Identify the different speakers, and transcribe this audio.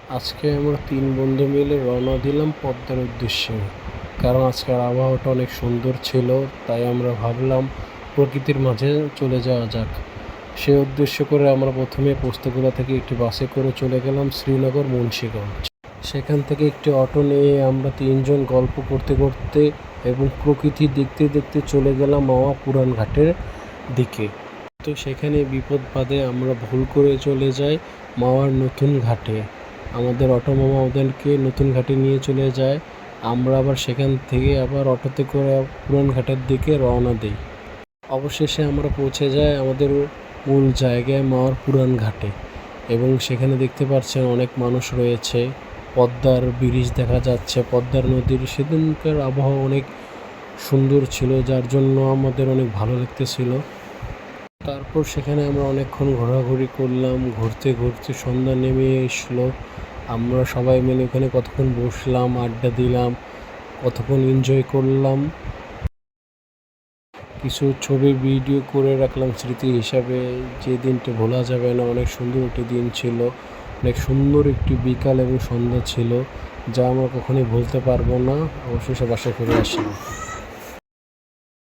Speaker 1: আজকে আমরা 3 বন্ধু মিলে রওনা দিলাম পদ্মার উদ্দেশ্যে। কারণ আজকের আবহাওয়াটা অনেক সুন্দর ছিল, তাই আমরা ভাবলাম প্রকৃতির মাঝে চলে যাওয়া যাক। সে উদ্দেশ্য করে আমরা প্রথমে পোস্তগোলা থেকে একটি বাসে করে চলে গেলাম শ্রীনগর মুন্সিগঞ্জ। সেখান থেকে একটি অটো নিয়ে আমরা 3 জন গল্প করতে করতে এবং প্রকৃতি দেখতে দেখতে চলে গেলাম মাওয়া পুরান ঘাটের দিকে। তো সেখানে বিপদ বাদে আমরা ভুল করে চলে যাই মাওয়ার নতুন ঘাটে। আমাদের অটো মামা ওদেরকে নতুন ঘাটে নিয়ে চলে যায়। আমরা আবার সেখান থেকে আবার অটোতে করে পুরান ঘাটের দিকে রওনা দিই। অবশেষে আমরা পৌঁছে যাই আমাদের মূল জায়গায় মাওয়ার পুরান ঘাটে, এবং সেখানে দেখতে পাচ্ছেন অনেক মানুষ রয়েছে। পদ্মার ব্রিজ দেখা যাচ্ছে, পদ্মার নদীর। সেদিনকার আবহাওয়া অনেক সুন্দর ছিল, যার জন্য আমাদের অনেক ভালো লাগতেছিল। তারপর সেখানে আমরা অনেকক্ষণ ঘোরাঘুরি করলাম। ঘুরতে ঘুরতে সন্ধ্যা নেমে এসলো। আমরা সবাই মিলে ওখানে কতক্ষণ বসলাম, আড্ডা দিলাম, কতক্ষণ এনজয় করলাম। কিছু ছবি ভিডিও করে রাখলাম স্মৃতি হিসাবে। যে দিনটা ভোলা যাবে না, অনেক সুন্দর একটি দিন ছিল, অনেক সুন্দর একটি বিকাল এবং সন্ধ্যা ছিল, যা আমরা কখনোই ভুলতে পারবো না। অবশেষে বাসায় ফিরে আসি।